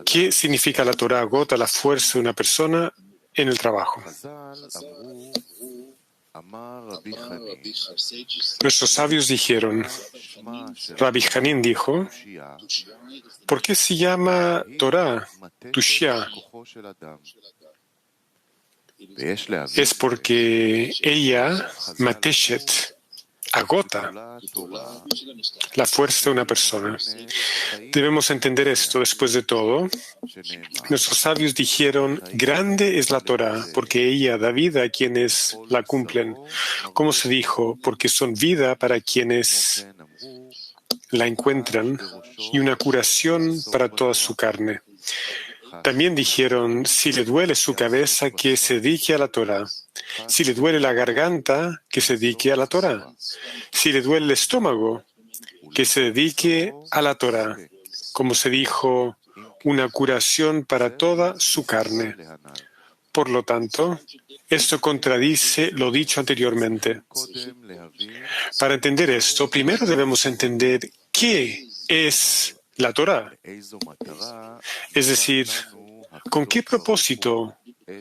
¿Qué significa la Torah? Agota la fuerza de una persona en el trabajo. Nuestros sabios dijeron, Rabbi Hanin dijo, ¿por qué se llama Torah Tushya? Es porque ella, Mateshet, agota la fuerza de una persona. Debemos entender esto. Después de todo, nuestros sabios dijeron, grande es la Torah, porque ella da vida a quienes la cumplen. Como se dijo, porque son vida para quienes la encuentran y una curación para toda su carne. También dijeron, si le duele su cabeza, que se dedique a la Torah. Si le duele la garganta, que se dedique a la Torah. Si le duele el estómago, que se dedique a la Torah. Como se dijo, una curación para toda su carne. Por lo tanto, esto contradice lo dicho anteriormente. Para entender esto, primero debemos entender qué es la Torah. Es decir, ¿con qué propósito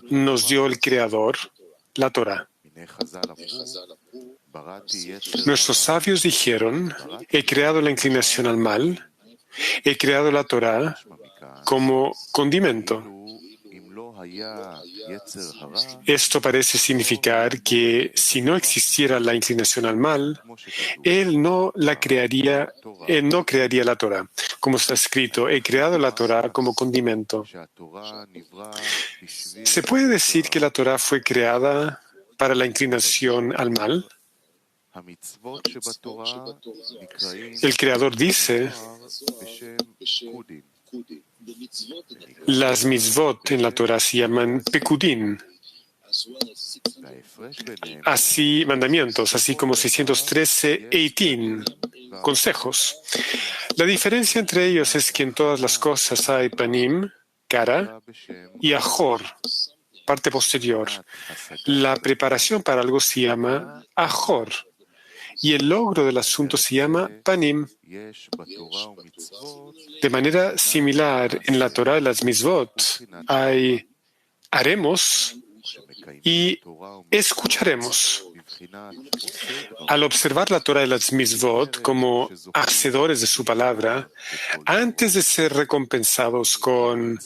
nos dio el Creador la Torah? Nuestros sabios dijeron, he creado la inclinación al mal, he creado la Torah como condimento. Esto parece significar que si no existiera la inclinación al mal, Él no crearía la Torah. Como está escrito, he creado la Torah como condimento. ¿Se puede decir que la Torah fue creada para la inclinación al mal? El Creador dice, las mitzvot en la Torah se llaman pekudín, así mandamientos, así como 613 eitín, consejos. La diferencia entre ellos es que en todas las cosas hay panim, cara, y ajor, parte posterior. La preparación para algo se llama ajor, y el logro del asunto se llama panim. De manera similar, en la Torah y las mitzvot hay haremos y escucharemos. Al observar la Torah y las mitzvot como hacedores de su palabra, antes de ser recompensados con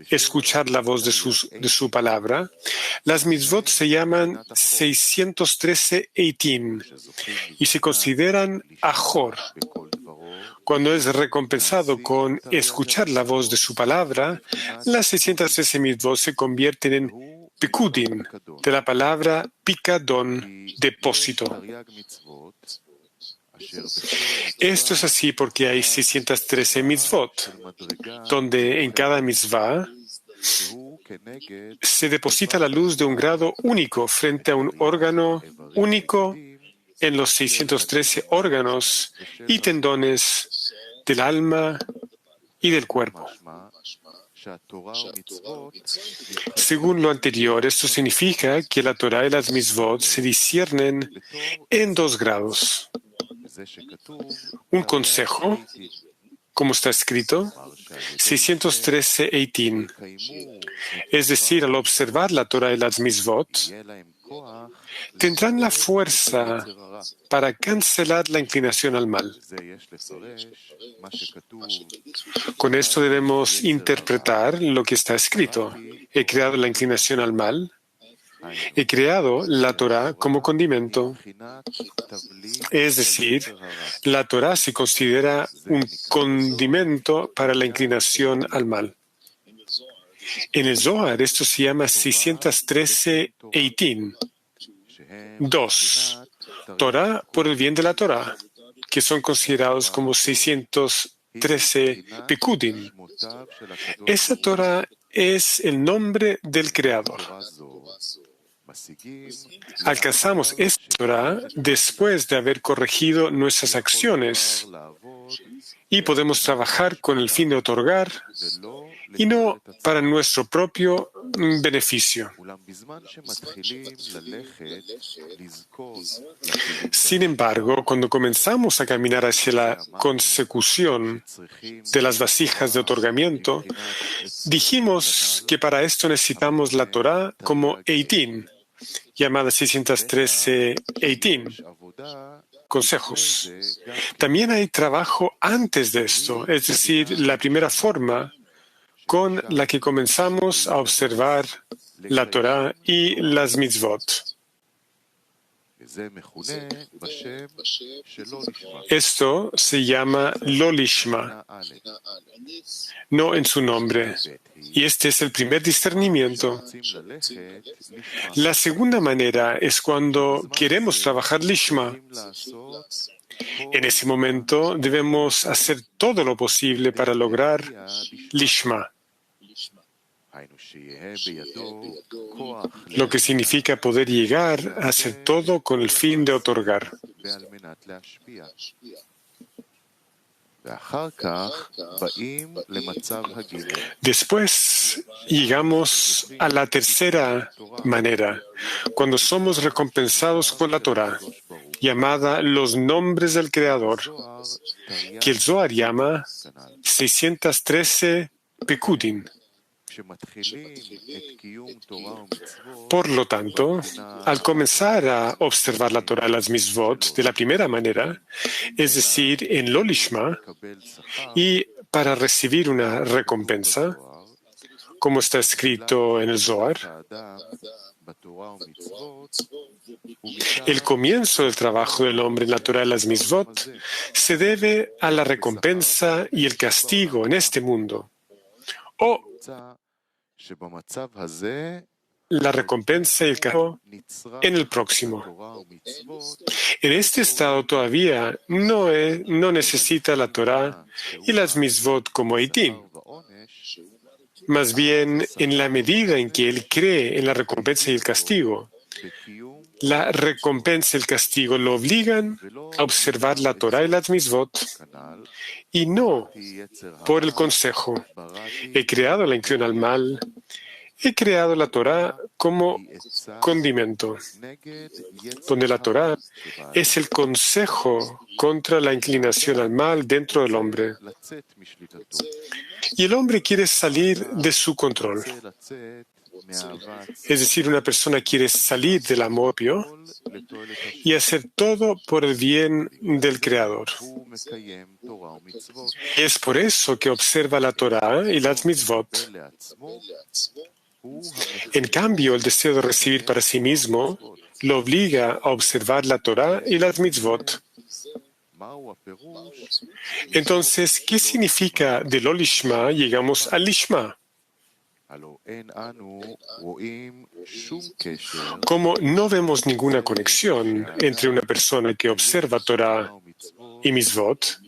escuchar la voz de su palabra, las mitzvot se llaman 613 eitim y se consideran ajor. Cuando es recompensado con escuchar la voz de su palabra, las 613 mitzvot se convierten en Pekudin, de la palabra picadón, depósito. Esto es así porque hay 613 mitzvot, donde en cada mitzvah se deposita la luz de un grado único frente a un órgano único en los 613 órganos y tendones del alma y del cuerpo. Según lo anterior, esto significa que la Torah y las mitzvot se disciernen en dos grados. Un consejo, como está escrito, 613 eitín. Es decir, al observar la Torah y las mitzvot, tendrán la fuerza para cancelar la inclinación al mal. Con esto debemos interpretar lo que está escrito. He creado la inclinación al mal. He creado la Torah como condimento. Es decir, la Torah se considera un condimento para la inclinación al mal. En el Zohar esto se llama 613 eitín. 2. Torah por el bien de la Torah, que son considerados como 613 pekudín. Esa Torah es el nombre del Creador. Alcanzamos esta Torah después de haber corregido nuestras acciones y podemos trabajar con el fin de otorgar y no para nuestro propio beneficio. Sin embargo, cuando comenzamos a caminar hacia la consecución de las vasijas de otorgamiento, dijimos que para esto necesitamos la Torá como Eitín, llamada 613 Eitín, consejos. También hay trabajo antes de esto, es decir, la primera forma con la que comenzamos a observar la Torá y las mitzvot. Esto se llama lo lishma, no en su nombre. Y este es el primer discernimiento. La segunda manera es cuando queremos trabajar lishma. En ese momento debemos hacer todo lo posible para lograr lishma, lo que significa poder llegar a hacer todo con el fin de otorgar. Después llegamos a la tercera manera, cuando somos recompensados con la Torá, llamada los nombres del Creador, que el Zohar llama 613 Pekudim. Por lo tanto, al comenzar a observar la Torá y las mitzvot de la primera manera, es decir, en lo lishma, y para recibir una recompensa, como está escrito en el Zohar, el comienzo del trabajo del hombre en la Torá y las mitzvot se debe a la recompensa y el castigo en este mundo, o la recompensa y el castigo en el próximo. En este estado todavía no necesita la Torá y las mitzvot como Eitín. Más bien, en la medida en que él cree en la recompensa y el castigo, la recompensa y el castigo lo obligan a observar la Torá y las mitzvot, y no por el consejo. He creado la inclinación al mal, he creado la Torá como condimento, donde la Torá es el consejo contra la inclinación al mal dentro del hombre. Y el hombre quiere salir de su control. Es decir, una persona quiere salir del amor propio y hacer todo por el bien del Creador. Y es por eso que observa la Torá y las mitzvot. En cambio, el deseo de recibir para sí mismo lo obliga a observar la Torá y las mitzvot. Entonces, ¿qué significa de lo lishma llegamos al lishma? Como no vemos ninguna conexión entre una persona que observa Torah y mitzvot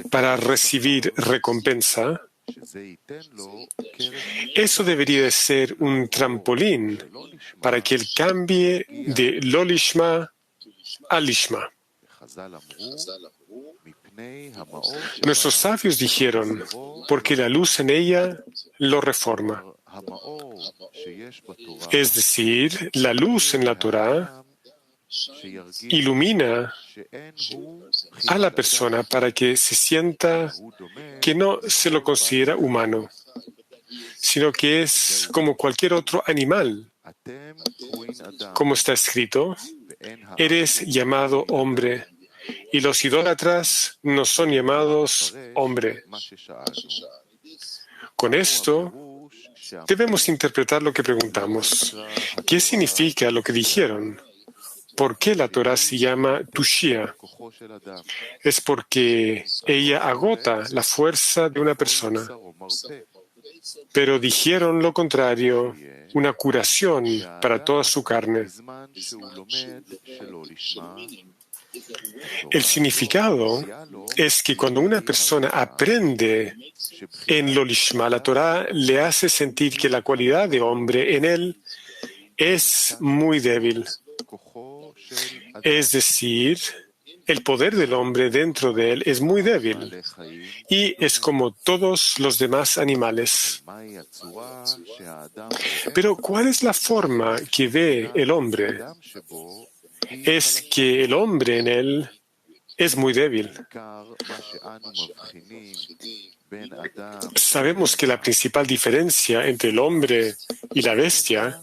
para recibir recompensa, eso debería de ser un trampolín para que él cambie de lo lishma a lishma. Nuestros sabios dijeron, porque la luz en ella lo reforma. Es decir, la luz en la Torá ilumina a la persona para que se sienta que no se lo considera humano, sino que es como cualquier otro animal. Como está escrito, eres llamado hombre, y los idólatras no son llamados hombre. Con esto, debemos interpretar lo que preguntamos. ¿Qué significa lo que dijeron? ¿Por qué la Torá se llama Tushia? Es porque ella agota la fuerza de una persona. Pero dijeron lo contrario, una curación para toda su carne. El significado es que cuando una persona aprende en lo lishma, la Torá le hace sentir que la cualidad de hombre en él es muy débil. Es decir, el poder del hombre dentro de él es muy débil y es como todos los demás animales. Pero ¿cuál es la forma que ve el hombre? Es que el hombre en él es muy débil. Sabemos que la principal diferencia entre el hombre y la bestia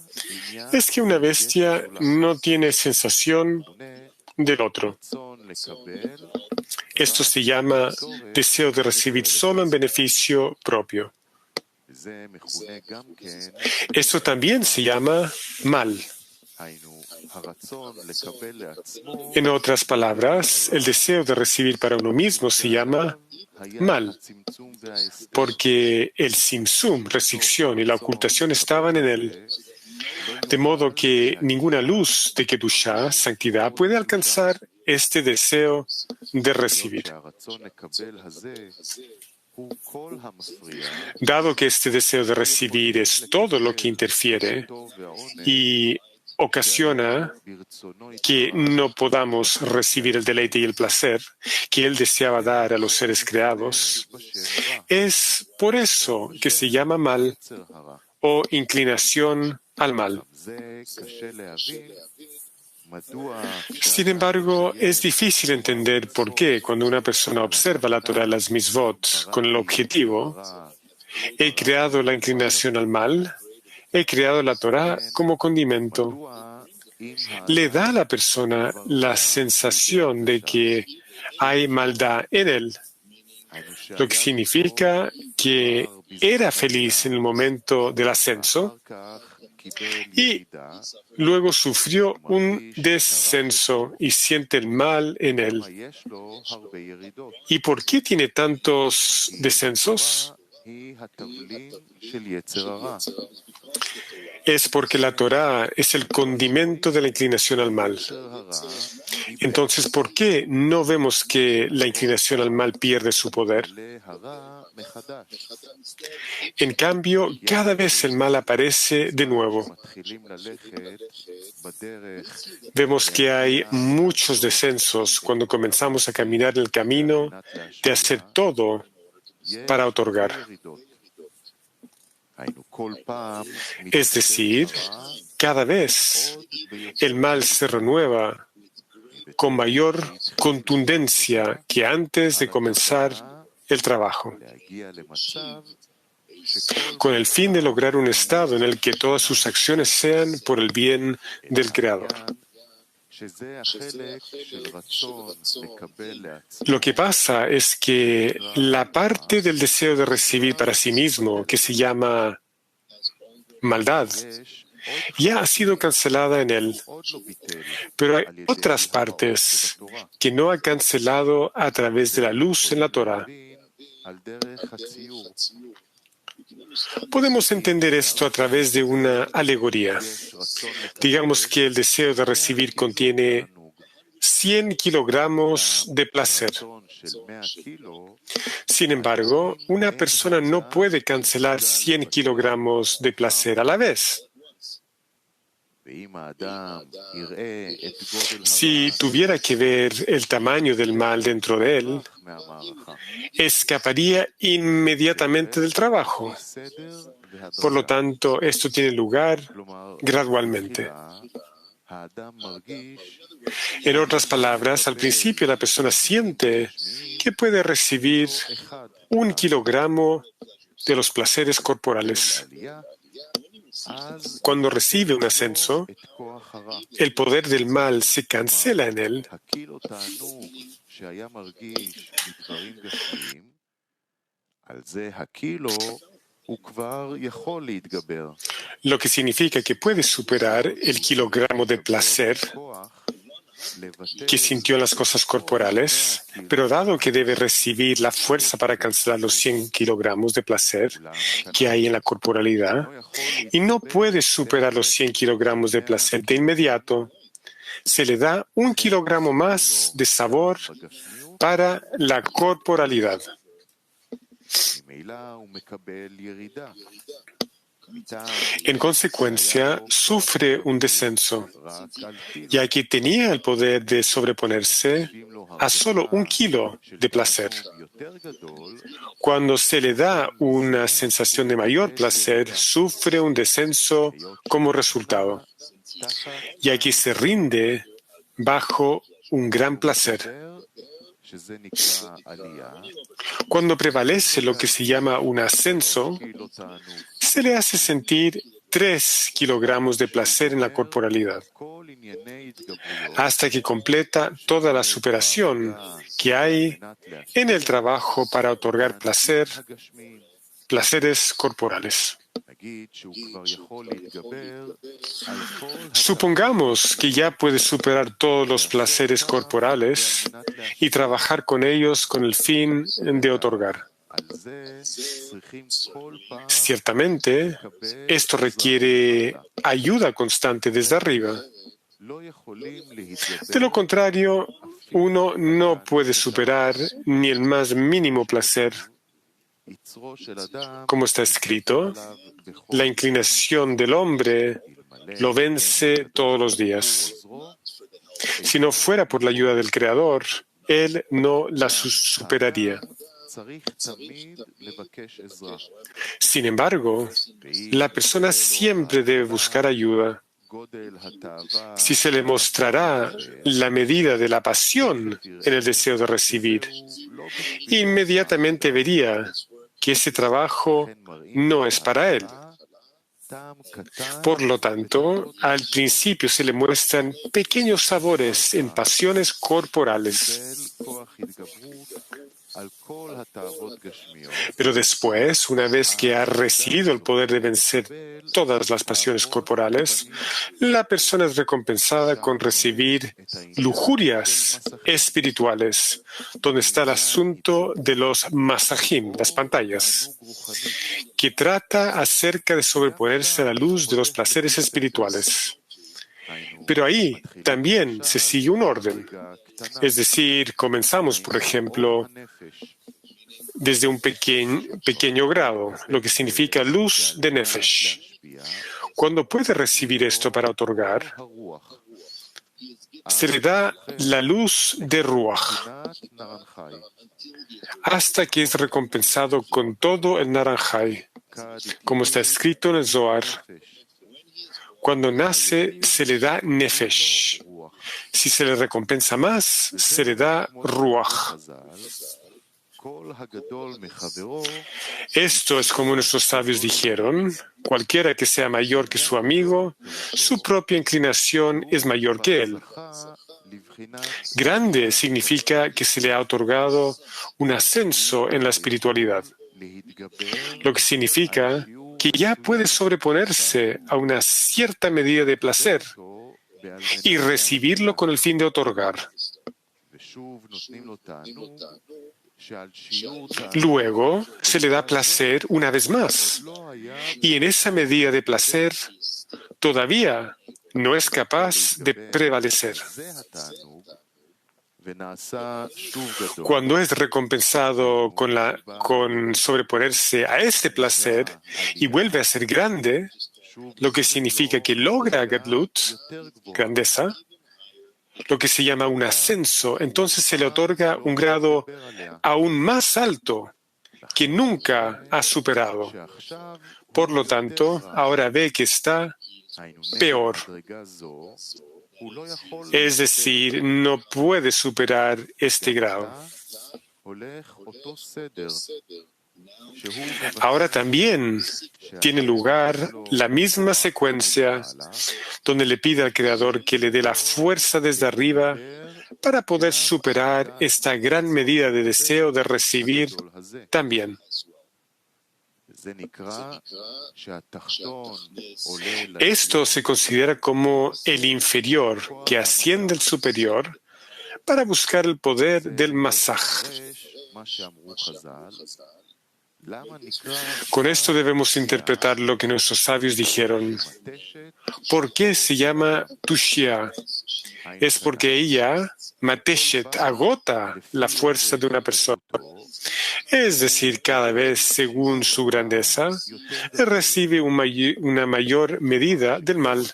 es que una bestia no tiene sensación del otro. Esto se llama deseo de recibir solo en beneficio propio. Esto también se llama mal. En otras palabras, el deseo de recibir para uno mismo se llama mal, porque el simsum, restricción y la ocultación estaban en él, de modo que ninguna luz de Kedushá, santidad, puede alcanzar este deseo de recibir. Dado que este deseo de recibir es todo lo que interfiere y ocasiona que no podamos recibir el deleite y el placer que Él deseaba dar a los seres creados, es por eso que se llama mal o inclinación al mal. Sin embargo, es difícil entender por qué cuando una persona observa la Torah, las mitzvot, con el objetivo, he creado la inclinación al mal, he creado la Torah como condimento. Le da a la persona la sensación de que hay maldad en él, lo que significa que era feliz en el momento del ascenso y luego sufrió un descenso y siente el mal en él. ¿Y por qué tiene tantos descensos? Es porque la Torah es el condimento de la inclinación al mal. Entonces, ¿por qué no vemos que la inclinación al mal pierde su poder? En cambio, cada vez el mal aparece de nuevo. Vemos que hay muchos descensos cuando comenzamos a caminar en el camino de hacer todo para otorgar. Es decir, cada vez el mal se renueva con mayor contundencia que antes de comenzar el trabajo, con el fin de lograr un estado en el que todas sus acciones sean por el bien del Creador. Lo que pasa es que la parte del deseo de recibir para sí mismo, que se llama maldad, ya ha sido cancelada en él. Pero hay otras partes que no ha cancelado a través de la luz en la Torah. Podemos entender esto a través de una alegoría. Digamos que el deseo de recibir contiene 100 kilogramos de placer. Sin embargo, una persona no puede cancelar 100 kilogramos de placer a la vez. Si tuviera que ver el tamaño del mal dentro de él, escaparía inmediatamente del trabajo. Por lo tanto, esto tiene lugar gradualmente. En otras palabras, al principio la persona siente que puede recibir 1 kilogramo de los placeres corporales. Cuando recibe un ascenso, el poder del mal se cancela en él. Lo que significa que puede superar el kilogramo de placer que sintió en las cosas corporales, pero dado que debe recibir la fuerza para cancelar los 100 kilogramos de placer que hay en la corporalidad, y no puede superar los 100 kilogramos de placer de inmediato, se le da 1 kilogramo más de sabor para la corporalidad. En consecuencia, sufre un descenso, ya que tenía el poder de sobreponerse a solo 1 kilo de placer. Cuando se le da una sensación de mayor placer, sufre un descenso como resultado, ya que se rinde bajo un gran placer. Cuando prevalece lo que se llama un ascenso, se le hace sentir 3 kilogramos de placer en la corporalidad, hasta que completa toda la superación que hay en el trabajo para otorgar placeres corporales. Supongamos que ya puede superar todos los placeres corporales y trabajar con ellos con el fin de otorgar. Ciertamente, esto requiere ayuda constante desde arriba. De lo contrario, uno no puede superar ni el más mínimo placer. Como está escrito, la inclinación del hombre lo vence todos los días. Si no fuera por la ayuda del Creador, él no la superaría. Sin embargo, la persona siempre debe buscar ayuda. Si se le mostrará la medida de la pasión en el deseo de recibir, inmediatamente vería que ese trabajo no es para él. Por lo tanto, al principio se le muestran pequeños sabores en pasiones corporales. Pero después, una vez que ha recibido el poder de vencer todas las pasiones corporales, la persona es recompensada con recibir lujurias espirituales, donde está el asunto de los masajim, las pantallas, que trata acerca de sobreponerse a la luz de los placeres espirituales. Pero ahí también se sigue un orden. Es decir, comenzamos, por ejemplo, desde un pequeño grado, lo que significa luz de Nefesh. Cuando puede recibir esto para otorgar, se le da la luz de Ruach, hasta que es recompensado con todo el Naranjai, como está escrito en el Zohar. Cuando nace, se le da Nefesh. Si se le recompensa más, se le da Ruach. Esto es como nuestros sabios dijeron: cualquiera que sea mayor que su amigo, su propia inclinación es mayor que él. Grande significa que se le ha otorgado un ascenso en la espiritualidad, lo que significa que ya puede sobreponerse a una cierta medida de placer y recibirlo con el fin de otorgar. Luego se le da placer una vez más, y en esa medida de placer todavía no es capaz de prevalecer. Cuando es recompensado con sobreponerse a este placer y vuelve a ser grande, lo que significa que logra Gadlut, grandeza, lo que se llama un ascenso, entonces se le otorga un grado aún más alto que nunca ha superado. Por lo tanto, ahora ve que está peor. Es decir, no puede superar este grado. Ahora también tiene lugar la misma secuencia donde le pide al Creador que le dé la fuerza desde arriba para poder superar esta gran medida de deseo de recibir también. Esto se considera como el inferior que asciende al superior para buscar el poder del masaj. Con esto debemos interpretar lo que nuestros sabios dijeron. ¿Por qué se llama Tushia? es porque ella, Mateshet, agota la fuerza de una persona. Es decir, cada vez, según su grandeza, recibe una mayor medida del mal.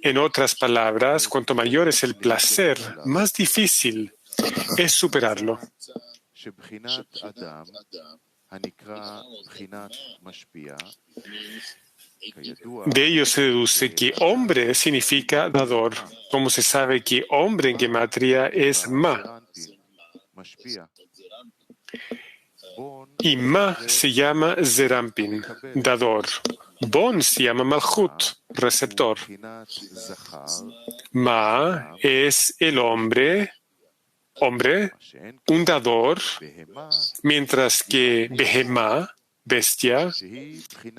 En otras palabras, cuanto mayor es el placer, más difícil es superarlo. De ello se deduce que hombre significa dador, como se sabe que hombre en gematria es Ma. Y Ma se llama Zerampin, dador. Bon se llama Malchut, receptor. Ma es el hombre, un dador, mientras que Behemá, bestia,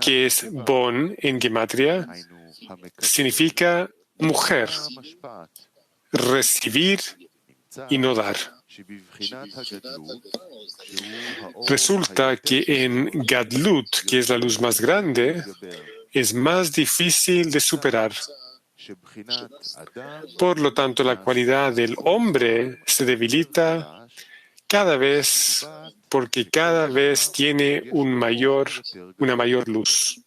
que es Bon en gematria, significa mujer, recibir y no dar. Resulta que en Gadlut, que es la luz más grande, es más difícil de superar. Por lo tanto, la cualidad del hombre se debilita cada vez porque cada vez tiene una mayor luz.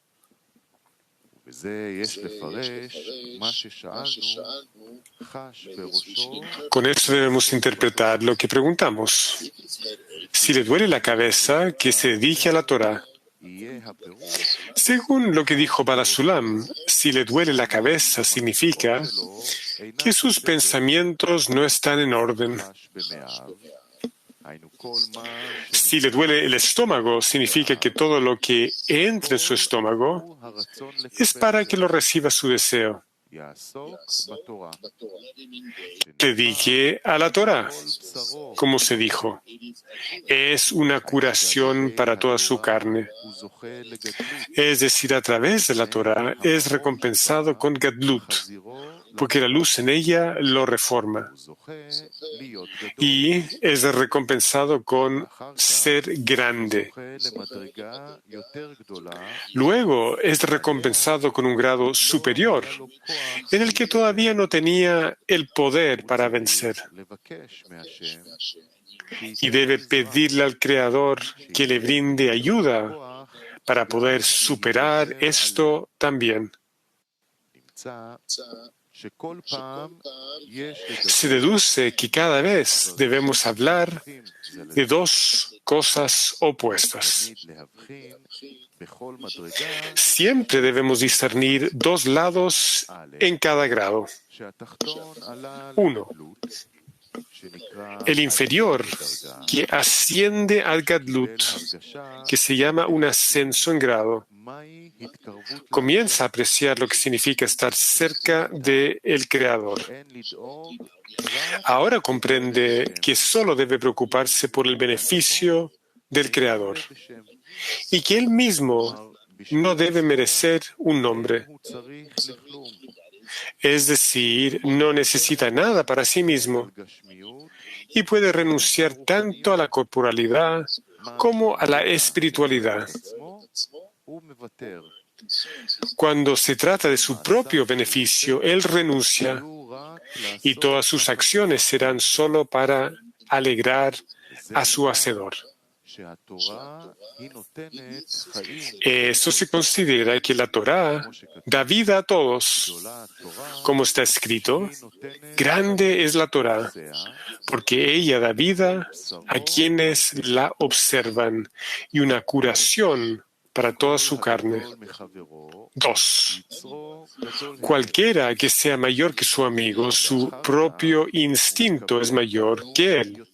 Con esto debemos interpretar lo que preguntamos. Si le duele la cabeza, que se dedique a la Torah. Según lo que dijo Balasulam, si le duele la cabeza significa que sus pensamientos no están en orden. Si le duele el estómago, significa que todo lo que entre en su estómago es para que lo reciba su deseo. Dedique a la Torah, como se dijo. Es una curación para toda su carne. Es decir, a través de la Torah es recompensado con Gadlut, porque la luz en ella lo reforma. Y es recompensado con ser grande. Luego es recompensado con un grado superior, en el que todavía no tenía el poder para vencer. Y debe pedirle al Creador que le brinde ayuda para poder superar esto también. Se deduce que cada vez debemos hablar de dos cosas opuestas. Siempre debemos discernir dos lados en cada grado. Uno, el inferior, que asciende al Gadlut, que se llama un ascenso en grado. Comienza a apreciar lo que significa estar cerca del Creador. Ahora comprende que solo debe preocuparse por el beneficio del Creador y que él mismo no debe merecer un nombre. Es decir, no necesita nada para sí mismo y puede renunciar tanto a la corporalidad como a la espiritualidad. Cuando se trata de su propio beneficio, él renuncia y todas sus acciones serán solo para alegrar a su Hacedor. Eso se considera que la Torá da vida a todos. Como está escrito, grande es la Torá, porque ella da vida a quienes la observan y una curación para toda su carne. 2. Cualquiera que sea mayor que su amigo, su propio instinto es mayor que él.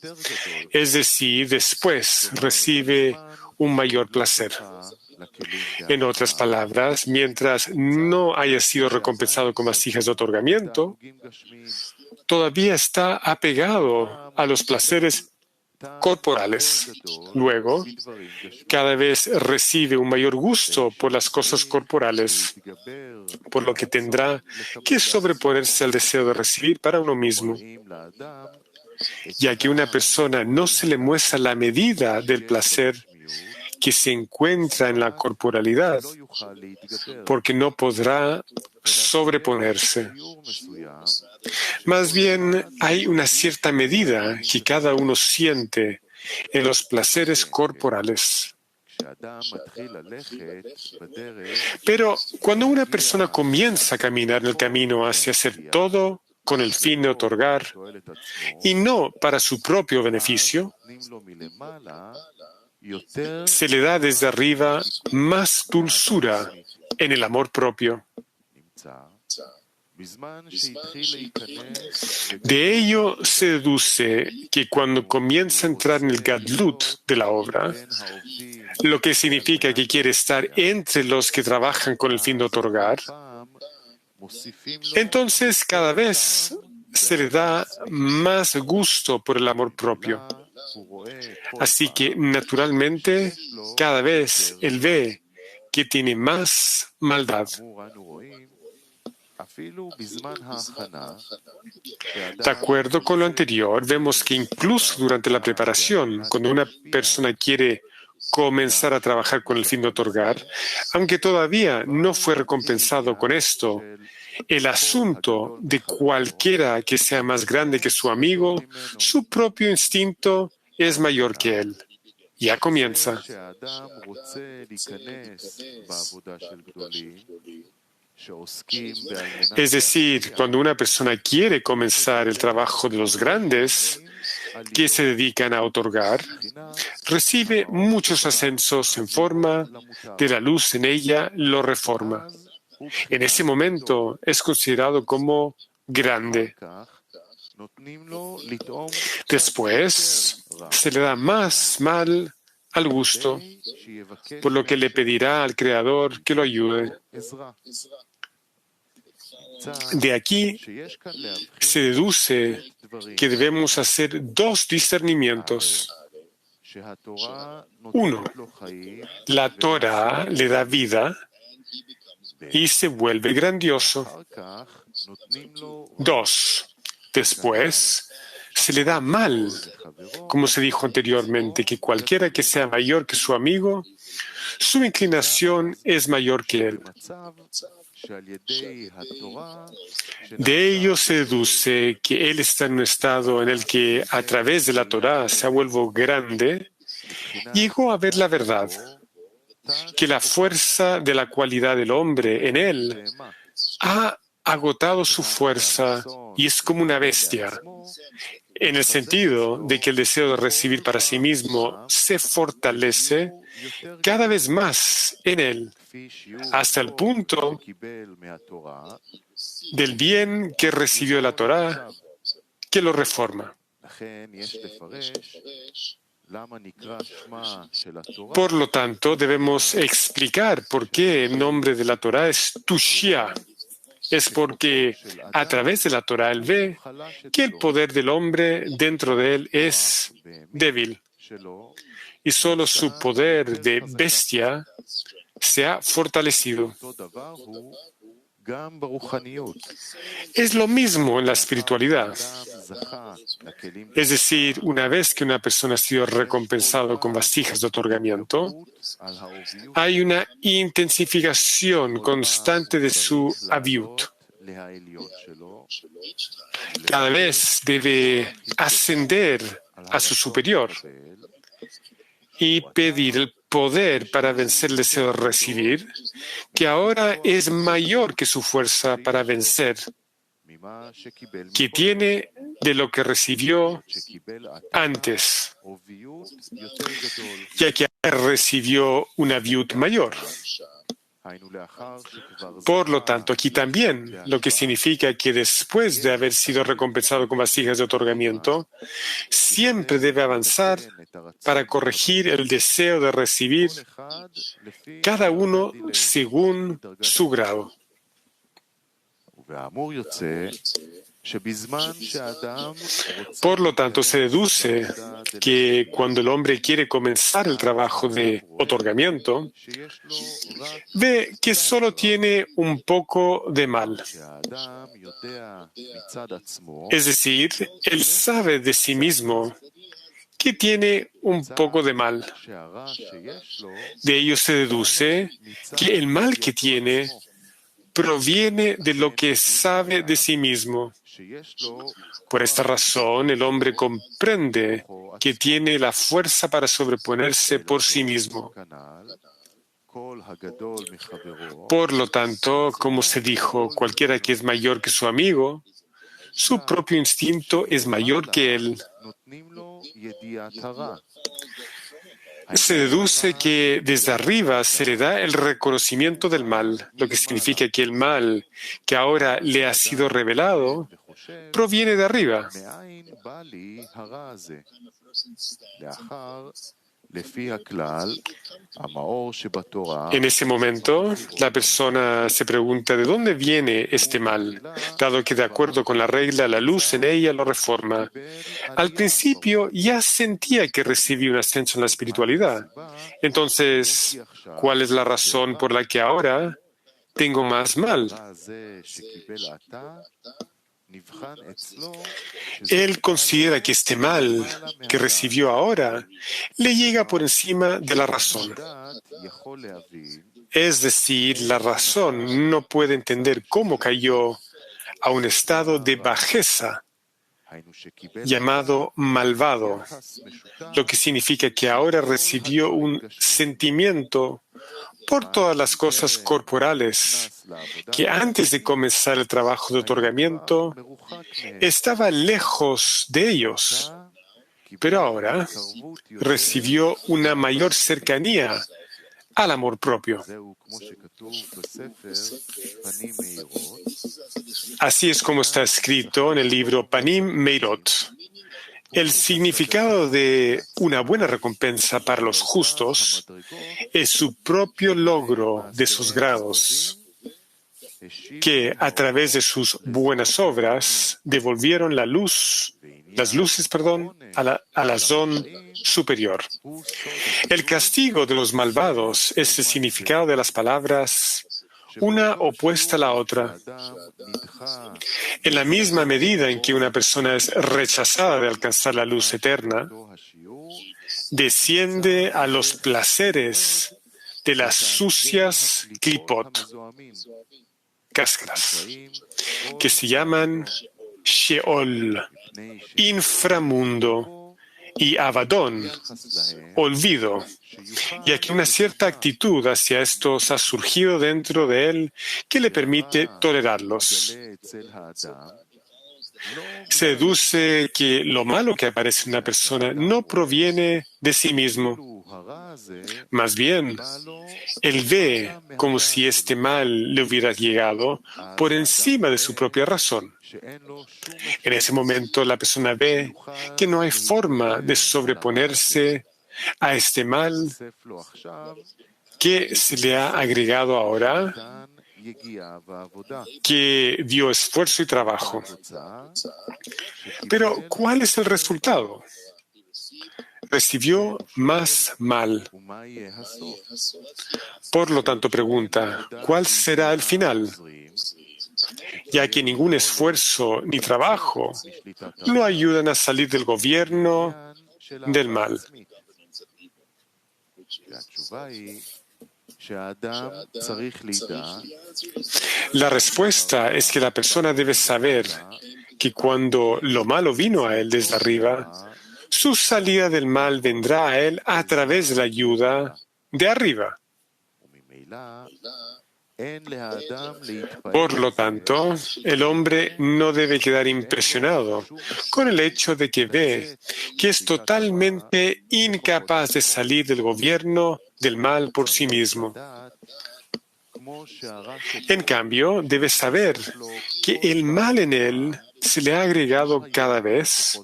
Es decir, después recibe un mayor placer. En otras palabras, mientras no haya sido recompensado con vasijas de otorgamiento, todavía está apegado a los placeres corporales. Luego, cada vez recibe un mayor gusto por las cosas corporales, por lo que tendrá que sobreponerse al deseo de recibir para uno mismo. Ya que a una persona no se le muestra la medida del placer que se encuentra en la corporalidad, porque no podrá sobreponerse. Más bien, hay una cierta medida que cada uno siente en los placeres corporales. Pero cuando una persona comienza a caminar en el camino hacia hacer todo con el fin de otorgar y no para su propio beneficio, se le da desde arriba más dulzura en el amor propio. De ello se deduce que cuando comienza a entrar en el gadlut de la obra, lo que significa que quiere estar entre los que trabajan con el fin de otorgar, entonces cada vez se le da más gusto por el amor propio. Así que, naturalmente, cada vez él ve que tiene más maldad. De acuerdo con lo anterior, vemos que incluso durante la preparación, cuando una persona quiere comenzar a trabajar con el fin de otorgar, aunque todavía no fue recompensado con esto, el asunto de cualquiera que sea más grande que su amigo, su propio instinto es mayor que él. Ya comienza. Es decir, cuando una persona quiere comenzar el trabajo de los grandes que se dedican a otorgar, recibe muchos ascensos en forma de la luz en ella, lo reforma. En ese momento es considerado como grande. Después se le da más mal al gusto, por lo que le pedirá al Creador que lo ayude. De aquí se deduce que debemos hacer dos discernimientos. Uno, la Torah le da vida y se vuelve grandioso. Dos, después se le da mal, como se dijo anteriormente, que cualquiera que sea mayor que su amigo, su inclinación es mayor que él. De ello se deduce que él está en un estado en el que, a través de la Torá, se ha vuelto grande, llegó a ver la verdad, que la fuerza de la cualidad del hombre en él ha agotado su fuerza y es como una bestia, en el sentido de que el deseo de recibir para sí mismo se fortalece cada vez más en él, hasta el punto del bien que recibió la Torá, que lo reforma. Por lo tanto, debemos explicar por qué el nombre de la Torá es Tushia. Es porque a través de la Torá él ve que el poder del hombre dentro de él es débil y solo su poder de bestia se ha fortalecido. Es lo mismo en la espiritualidad. Es decir, una vez que una persona ha sido recompensado con vasijas de otorgamiento, hay una intensificación constante de su aviut. Cada vez debe ascender a su superior y pedir el poder para vencer el deseo de recibir, que ahora es mayor que su fuerza para vencer, que tiene de lo que recibió antes, ya que recibió una viut mayor. Por lo tanto, aquí también, lo que significa que después de haber sido recompensado con vasijas de otorgamiento, siempre debe avanzar para corregir el deseo de recibir, cada uno según su grado. Por lo tanto, se deduce que cuando el hombre quiere comenzar el trabajo de otorgamiento, ve que solo tiene un poco de mal. Es decir, él sabe de sí mismo que tiene un poco de mal. De ello se deduce que el mal que tiene proviene de lo que sabe de sí mismo. Por esta razón, el hombre comprende que tiene la fuerza para sobreponerse por sí mismo. Por lo tanto, como se dijo, cualquiera que es mayor que su amigo, su propio instinto es mayor que él. Se deduce que desde arriba se le da el reconocimiento del mal, lo que significa que el mal que ahora le ha sido revelado proviene de arriba. En ese momento, la persona se pregunta de dónde viene este mal, dado que de acuerdo con la regla, la luz en ella lo reforma. Al principio ya sentía que recibía un ascenso en la espiritualidad. Entonces, ¿cuál es la razón por la que ahora tengo más mal? Él considera que este mal que recibió ahora le llega por encima de la razón. Es decir, la razón no puede entender cómo cayó a un estado de bajeza llamado malvado, lo que significa que ahora recibió un sentimiento por todas las cosas corporales que antes de comenzar el trabajo de otorgamiento estaba lejos de ellos, pero ahora recibió una mayor cercanía al amor propio. Así es como está escrito en el libro Panim Meirot. El significado de una buena recompensa para los justos es su propio logro de sus grados, que a través de sus buenas obras devolvieron las luces a la zona superior. El castigo de los malvados es el significado de las palabras una opuesta a la otra. En la misma medida en que una persona es rechazada de alcanzar la luz eterna, desciende a los placeres de las sucias klipot, cáscaras, que se llaman Sheol, inframundo, y Abadón, olvido, ya que una cierta actitud hacia estos ha surgido dentro de él que le permite tolerarlos. Se deduce que lo malo que aparece en una persona no proviene de sí mismo. Más bien, él ve como si este mal le hubiera llegado por encima de su propia razón. En ese momento, la persona ve que no hay forma de sobreponerse a este mal que se le ha agregado ahora, que dio esfuerzo y trabajo. Pero, ¿cuál es el resultado? Recibió más mal. Por lo tanto, pregunta, ¿cuál será el final? Ya que ningún esfuerzo ni trabajo lo ayudan a salir del gobierno del mal. La respuesta es que la persona debe saber que cuando lo malo vino a él desde arriba, su salida del mal vendrá a él a través de la ayuda de arriba. Por lo tanto, el hombre no debe quedar impresionado con el hecho de que ve que es totalmente incapaz de salir del gobierno del mal por sí mismo. En cambio, debe saber que el mal en él se le ha agregado cada vez,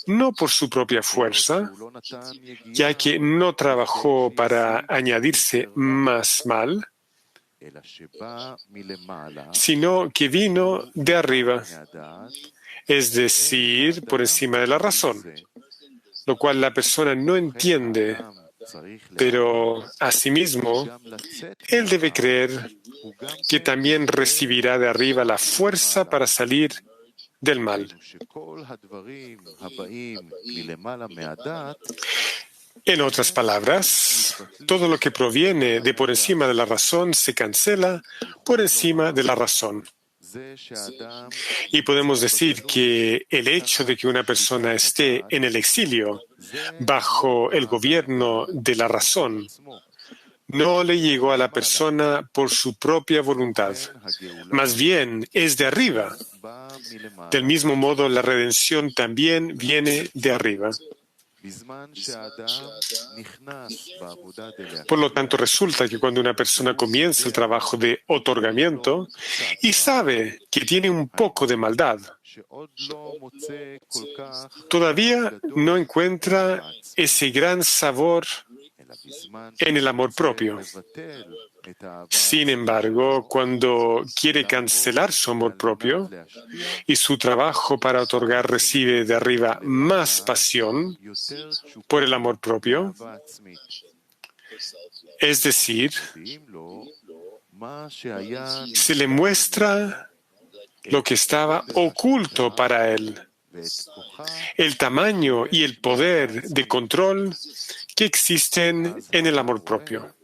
no por su propia fuerza, ya que no trabajó para añadirse más mal, sino que vino de arriba, es decir, por encima de la razón, lo cual la persona no entiende, pero asimismo, él debe creer que también recibirá de arriba la fuerza para salir del mal. En otras palabras, todo lo que proviene de por encima de la razón se cancela por encima de la razón. Y podemos decir que el hecho de que una persona esté en el exilio bajo el gobierno de la razón no le llegó a la persona por su propia voluntad. Más bien es de arriba. Del mismo modo, la redención también viene de arriba. Por lo tanto, resulta que cuando una persona comienza el trabajo de otorgamiento y sabe que tiene un poco de maldad, todavía no encuentra ese gran sabor en el amor propio. Sin embargo, cuando quiere cancelar su amor propio y su trabajo para otorgar recibe de arriba más pasión por el amor propio, es decir, se le muestra lo que estaba oculto para él, el tamaño y el poder de control que existen en el amor propio.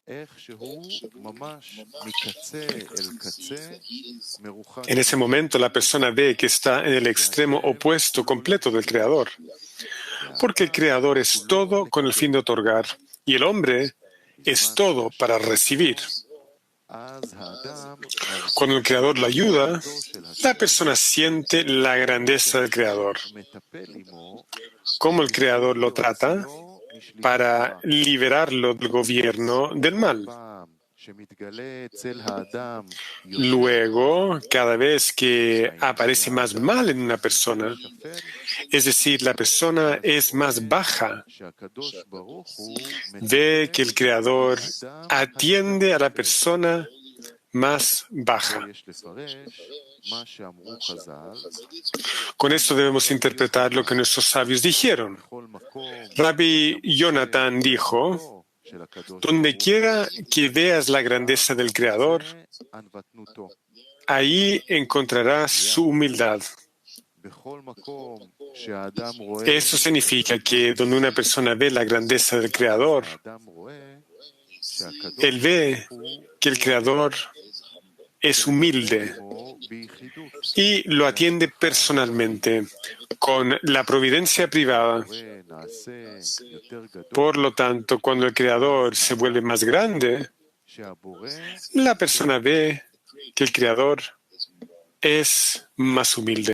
En ese momento la persona ve que está en el extremo opuesto completo del Creador, porque el Creador es todo con el fin de otorgar y el hombre es todo para recibir. Cuando el Creador lo ayuda, la persona siente la grandeza del Creador. Cómo el Creador lo trata para liberarlo del gobierno del mal. Luego, cada vez que aparece más mal en una persona, es decir, la persona es más baja, ve que el Creador atiende a la persona más baja. Con esto debemos interpretar lo que nuestros sabios dijeron. Rabbi Jonathan dijo: donde quiera que veas la grandeza del Creador, ahí encontrarás su humildad. Eso significa que donde una persona ve la grandeza del Creador, él ve que el Creador es humilde y lo atiende personalmente, con la providencia privada. Por lo tanto, cuando el Creador se vuelve más grande, la persona ve que el Creador es más humilde.